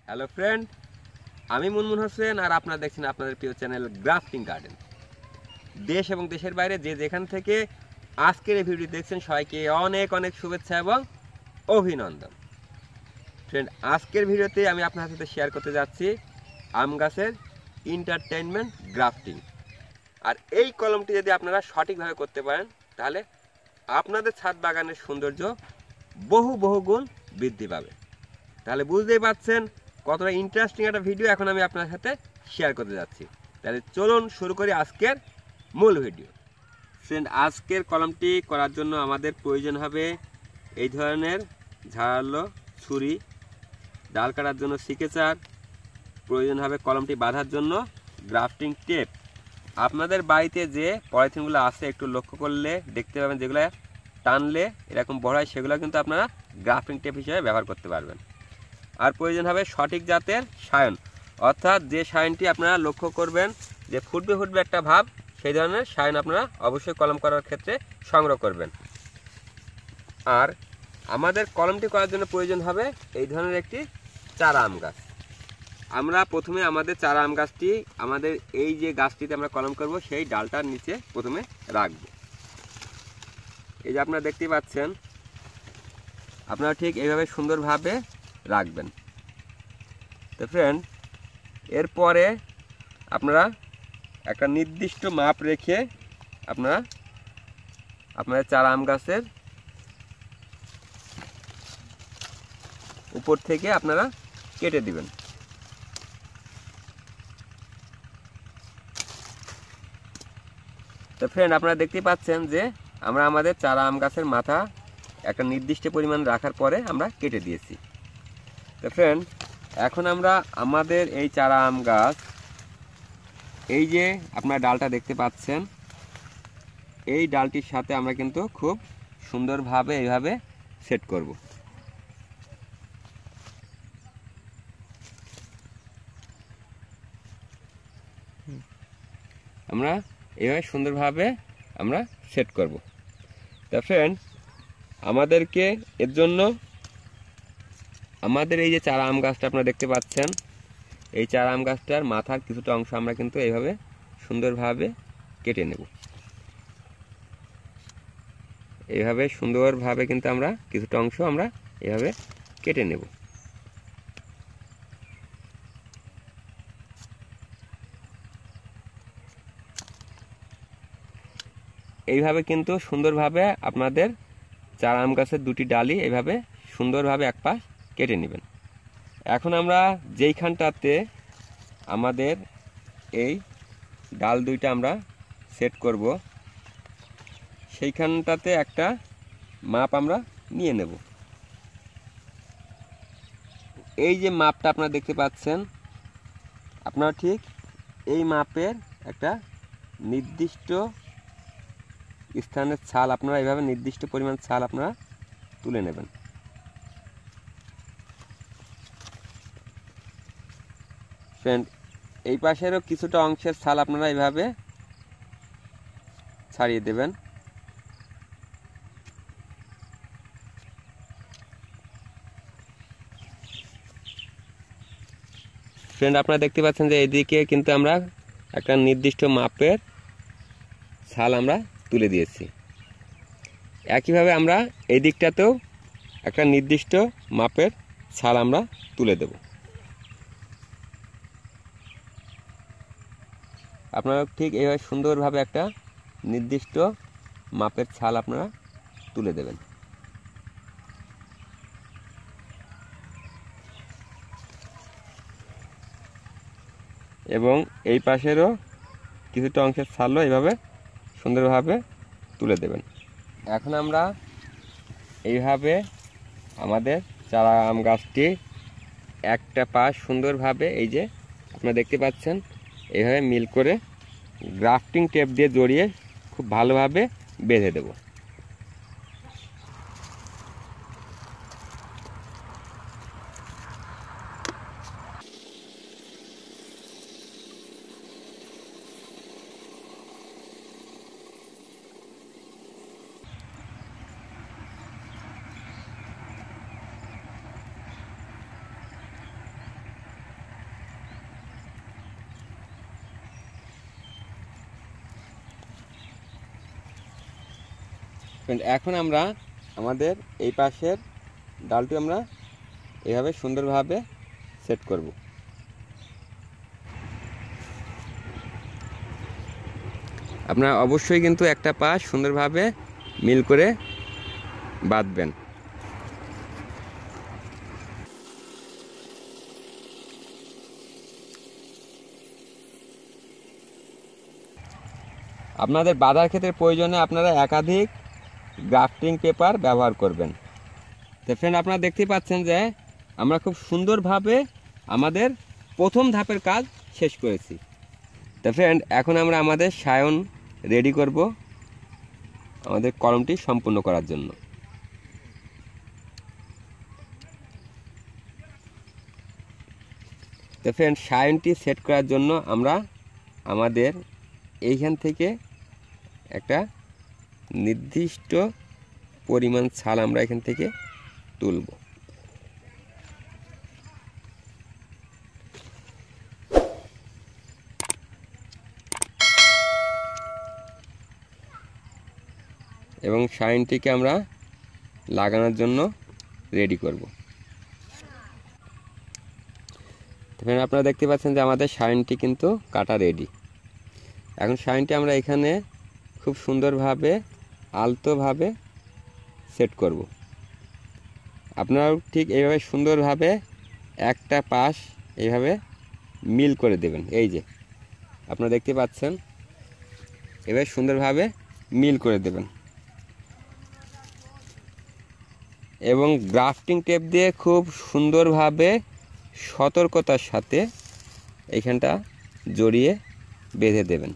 Hello friend, আমি মHow আর আপনারা দেখছেন আপনাদের প্রিয় চ্যানেল গ্রাফটিং গার্ডেন। দেশ এবং দেশের বাইরে যে যেখান থেকে আজকের এই ভিডিও দেখছেন সবাইকে অনেক অনেক শুভেচ্ছা এবং অভিনন্দন। ফ্রেন্ড, আজকের ভিডিওতে আমি আপনার সাথে শেয়ার করতে যাচ্ছি আম গাছের এন্টারটেইনমেন্ট গ্রাফটিং। আর এই কলমটি যদি আপনারা সঠিকভাবে করতে পারেন তাহলে আপনাদের ছাদ বাগানের সৌন্দর্য বহু গুণ বৃদ্ধি পাবে। তাহলে বুঝতেই পারছেন কতটা ইন্টারেস্টিং একটা ভিডিও এখন আমি আপনার সাথে শেয়ার করতে যাচ্ছি। তাহলে চলুন শুরু করি আজকের মূল ভিডিও। ফ্রেন্ড, আজকের কলমটি করার জন্য আমাদের প্রয়োজন হবে এই ধরনের ঝাড়ালো ছুরি, ডাল কাটার জন্য সিকেচার, প্রয়োজন হবে কলমটি বাঁধার জন্য গ্রাফটিং টেপ। আপনাদের বাড়িতে যে পলিথিনগুলো আছে একটু লক্ষ্য করলে দেখতে পাবেন যেগুলো টানলে এরকম বড় হয়, সেগুলো কিন্তু আপনারা গ্রাফটিং টেপ হিসেবে ব্যবহার করতে পারবেন। আর প্রয়োজন হবে সঠিক জাতের সায়ন, অর্থাৎ যে সায়নটি আপনারা লক্ষ্য করবেন যে ফুটবে একটা ভাব, সেই ধরনের সায়ন আপনারা অবশ্যই কলম করার ক্ষেত্রে সংগ্রহ করবেন। আর আমাদের কলমটি করার জন্য প্রয়োজন হবে এই ধরনের একটি চারা আম গাছ। আমরা প্রথমে আমাদের চারা আম গাছটি আমাদের এই যে গাছটিতে আমরা কলম করব সেই ডালটার নিচে প্রথমে রাখব। এই যে আপনারা দেখতে পাচ্ছেন, আপনারা ঠিক এইভাবে সুন্দরভাবে রাখবেন। তো ফ্রেন্ড, এরপরে আপনারা একটা নির্দিষ্ট মাপ রেখে আপনারা আপনাদের চারা আম গাছের উপর থেকে আপনারা কেটে দিবেন। তো ফ্রেন্ড, আপনারা দেখতে পাচ্ছেন যে আমরা আমাদের চারা আম গাছের মাথা একটা নির্দিষ্ট পরিমাণ রাখার পরে আমরা কেটে দিয়েছি। তো ফ্রেন্ড, এখন আমরা আমাদের এই চারা আম গাছ, এই যে আপনারা ডালটা দেখতে পাচ্ছেন, এই ডালটির সাথে আমরা কিন্তু খুব সুন্দরভাবে এইভাবে সেট করব। আমরা এইভাবে সুন্দরভাবে আমরা সেট করব। তো ফ্রেন্ড, আমাদেরকে এর জন্য আমাদের এই যে চারা আম গাছটা আপনারা দেখতে পাচ্ছেন, এই চারা আম গাছটার মাথার কিছুটা অংশ আমরা কিন্তু এইভাবে সুন্দরভাবে কেটে নেব। এইভাবে সুন্দরভাবে কিন্তু আমরা কিছুটা অংশ আমরা এইভাবে কেটে নেব। এইভাবে কিন্তু সুন্দরভাবে আপনাদের চারা আম গাছের দুটি ডালি এইভাবে সুন্দরভাবে এক পাশ কেটে নেবেন। এখন আমরা যেইখানটাতে আমাদের এই ডাল দুইটা আমরা সেট করব, সেইখানটাতে একটা মাপ আমরা নিয়ে নেব। এই যে মাপটা আপনারা দেখতে পাচ্ছেন, আপনারা ঠিক এই মাপের একটা নির্দিষ্ট স্থানের ছাল আপনারা এইভাবে নির্দিষ্ট পরিমাণ ছাল আপনারা তুলে নেবেন। ফ্রেন্ড, এই পাশেরও কিছুটা অংশের ছাল আপনারা এইভাবে ছাড়িয়ে দেবেন। ফ্রেন্ড, আপনারা দেখতে পাচ্ছেন যে এইদিকে কিন্তু আমরা একটা নির্দিষ্ট মাপের ছাল আমরা তুলে দিয়েছি। একইভাবে আমরা এই দিকটাতেও একটা নির্দিষ্ট মাপের ছাল আমরা তুলে দেব। আপনারা ঠিক এইভাবে সুন্দরভাবে একটা নির্দিষ্ট মাপের ছাল আপনারা তুলে দেবেন। এবং এই পাশেরও কিছুটা অংশের ছালও এইভাবে সুন্দরভাবে তুলে দেবেন। এখন আমরা এইভাবে আমাদের চারা আম গাছটি একটা পাশ সুন্দরভাবে এই যে আপনারা দেখতে পাচ্ছেন এইভাবে মিল করে গ্রাফটিং টেপ দিয়ে জড়িয়ে খুব ভালোভাবে বেঁধে দেব। এখন আমরা আমাদের এই পাশের ডালটি আমরা এভাবে সুন্দরভাবে সেট করব। আপনারা অবশ্যই কিন্তু একটা পাশ সুন্দরভাবে মিল করে বাঁধবেন। আপনাদের বাঁধার ক্ষেত্রে প্রয়োজনে আপনারা একাধিক গ্রাফটিং পেপার ব্যবহার করবেন। তো ফ্রেন্ড, আপনারা দেখতেই পাচ্ছেন যে আমরা খুব সুন্দরভাবে আমাদের প্রথম ধাপের কাজ শেষ করেছি। তো ফ্রেন্ড, এখন আমরা আমাদের সায়ন রেডি করব আমাদের কলমটি সম্পূর্ণ করার জন্য। তো ফ্রেন্ড, সায়নটি সেট করার জন্য আমরা আমাদের এইখান থেকে একটা নির্দিষ্ট পরিমাণ ছাল আমরা এখান থেকে তুলব। এবং সাইনটিকে আমরা লাগানোর জন্য রেডি করব। আপনারা দেখতে পাচ্ছেন যে আমাদের সাইনটি কিন্তু কাটা রেডি। এখন সাইনটি আমরা এখানে খুব সুন্দরভাবে আলতোভাবে সেট করব। আপনারাও ঠিক এইভাবে সুন্দরভাবে একটা পাশ এইভাবে মিল করে দেবেন। এই যে আপনারা দেখতে পাচ্ছেন, এভাবে সুন্দরভাবে মিল করে দেবেন এবং গ্রাফটিং টেপ দিয়ে খুব সুন্দরভাবে সতর্কতার সাথে এইখানটা জড়িয়ে বেঁধে দেবেন।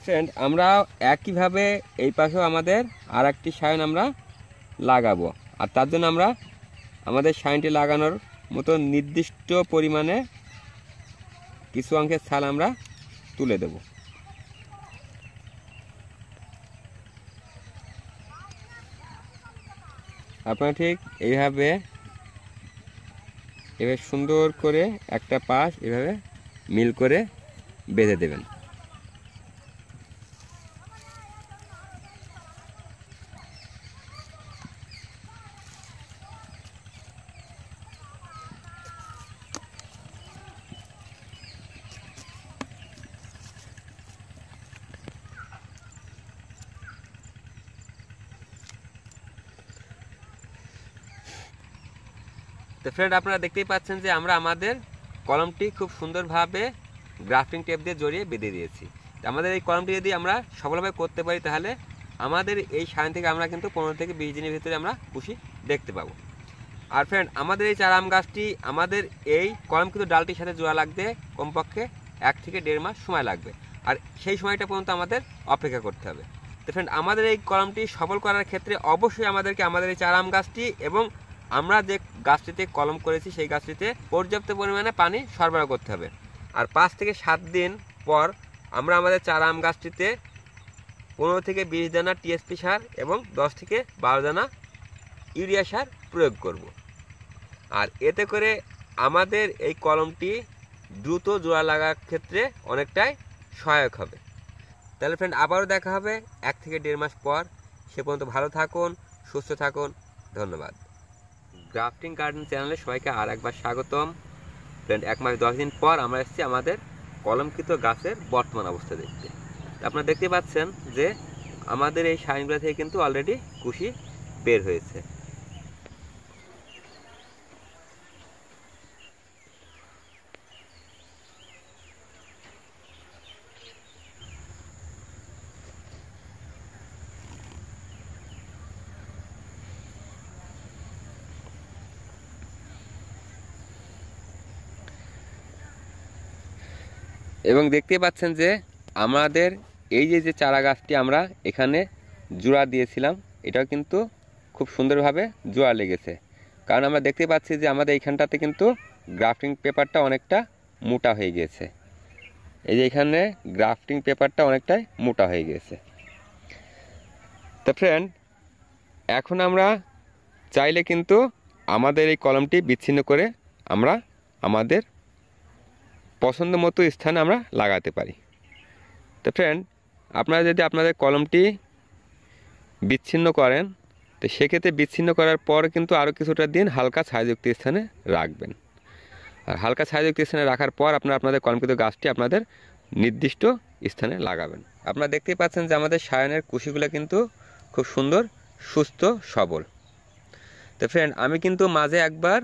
ফ্রেন্ড, আমরা একইভাবে এই পাশেও আমাদের আর একটি সায়ন আমরা লাগাবো। আর তার জন্য আমরা আমাদের সায়নটি লাগানোর মতো নির্দিষ্ট পরিমাণে কিছু অংশের ছাল আমরা তুলে দেব। আপনারা ঠিক এইভাবে এভাবে সুন্দর করে একটা পাশ এভাবে মিল করে বেঁধে দেবেন। তো ফ্রেন্ড, আপনারা দেখতেই পাচ্ছেন যে আমরা আমাদের কলমটি খুব সুন্দরভাবে গ্রাফটিং টেপ দিয়ে জড়িয়ে বেঁধে দিয়েছি। আমাদের এই কলমটি যদি আমরা সফলভাবে করতে পারি তাহলে আমাদের এই সাইন থেকে আমরা কিন্তু 15 থেকে 20 দিনের ভিতরে আমরা কুশি দেখতে পাবো। আর ফ্রেন্ড, আমাদের এই চারা আম গাছটি আমাদের এই কলম কিন্তু ডালটির সাথে জোড়া লাগতে কমপক্ষে 1 থেকে 1.5 মাস সময় লাগবে। আর সেই সময়টা পর্যন্ত আমাদের অপেক্ষা করতে হবে। তো ফ্রেন্ড, আমাদের এই কলমটি সফল করার ক্ষেত্রে অবশ্যই আমাদেরকে আমাদের এই চারা আম গাছটি এবং আমরা যে গাছটিতে কলম করেছি সেই গাছটিতে পর্যাপ্ত পরিমাণে পানি সরবরাহ করতে হবে। আর 5 থেকে 7 দিন পর আমরা আমাদের চারা আম গাছটিতে 15 থেকে 20 দানা টিএসপি সার এবং 10 থেকে 12 দানা ইউরিয়া সার প্রয়োগ করব। আর এতে করে আমাদের এই কলমটি দ্রুত জোড়া লাগার ক্ষেত্রে অনেকটাই সহায়ক হবে। তাহলে ফ্রেন্ড, আবারও দেখা হবে 1 থেকে 1.5 মাস পর। সে পর্যন্ত ভালো থাকুন, সুস্থ থাকুন। ধন্যবাদ। গ্রাফটিং গার্ডেন চ্যানেলে সবাইকে আর একবার স্বাগতম। ফ্রেন্ড, 1 মাস 10 দিন পর আমরা এসেছি আমাদের কলমকৃত গাছের বর্তমান অবস্থা দেখতে। আপনারা দেখতে পাচ্ছেন যে আমাদের এই শাইনগুলো থেকে কিন্তু অলরেডি কুশি বের হয়েছে। এবং দেখতে পাচ্ছেন যে আমাদের এই যে চারা গাছটি আমরা এখানে জোড়া দিয়েছিলাম, এটাও কিন্তু খুব সুন্দরভাবে জোড়া লেগেছে। কারণ আমরা দেখতে পাচ্ছি যে আমাদের এইখানটাতে কিন্তু গ্রাফটিং পেপারটা অনেকটা মোটা হয়ে গিয়েছে। এই যে এখানে গ্রাফটিং পেপারটা অনেকটাই মোটা হয়ে গিয়েছে। তো ফ্রেন্ড, এখন আমরা চাইলে কিন্তু আমাদের এই কলমটি বিচ্ছিন্ন করে আমরা আমাদের পছন্দ মতো স্থানে আমরা লাগাতে পারি। তো ফ্রেন্ড, আপনারা যদি আপনাদের কলমটি বিচ্ছিন্ন করেন তো সেক্ষেত্রে বিচ্ছিন্ন করার পর কিন্তু আরও কিছুটা দিন হালকা ছায়াযুক্ত স্থানে রাখবেন। আর হালকা ছায়াযুক্ত স্থানে রাখার পর আপনারা আপনাদের কলমকৃত গাছটি আপনাদের নির্দিষ্ট স্থানে লাগাবেন। আপনারা দেখতেই পাচ্ছেন যে আমাদের সায়নের কুশিগুলো কিন্তু খুব সুন্দর, সুস্থ, সবল। তো ফ্রেন্ড, আমি কিন্তু মাঝে একবার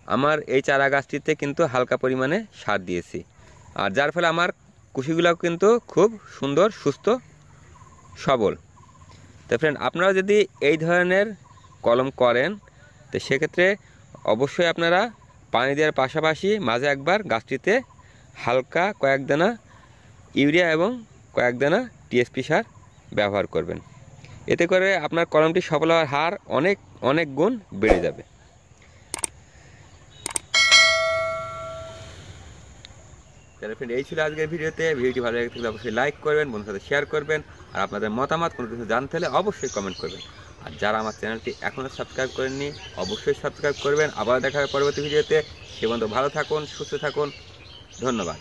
আমার এই চারা গাছটিতে কিন্তু হালকা পরিমাণে সার দিয়েছি। আর যার ফলে আমার কুশিগুলো কিন্তু খুব সুন্দর, সুস্থ, সবল। তো ফ্রেন্ড, আপনারা যদি এই ধরনের কলম করেন তো সেক্ষেত্রে অবশ্যই আপনারা পানি দেওয়ার পাশাপাশি মাঝে একবার গাছটিতে হালকা কয়েক দানা ইউরিয়া এবং কয়েক দানা টিএসপি সার ব্যবহার করবেন। এতে করে আপনার কলমটি সফল হওয়ার হার অনেক অনেক গুণ বেড়ে যাবে। তাহলে ফ্রেন্ড, এই ছিল আজকের ভিডিওতে। ভিডিওটি ভালো লেগে থাকলে অবশ্যই লাইক করবেন, বন্ধুদের সাথে শেয়ার করবেন। আর আপনাদের মতামত কোনো কিছু জানতে হলে অবশ্যই কমেন্ট করবেন। আর যারা আমার চ্যানেলটি এখনও সাবস্ক্রাইব করেননি অবশ্যই সাবস্ক্রাইব করবেন। আবার দেখা হবে পরবর্তী ভিডিওতে। সে পর্যন্ত ভালো থাকুন, সুস্থ থাকুন। ধন্যবাদ।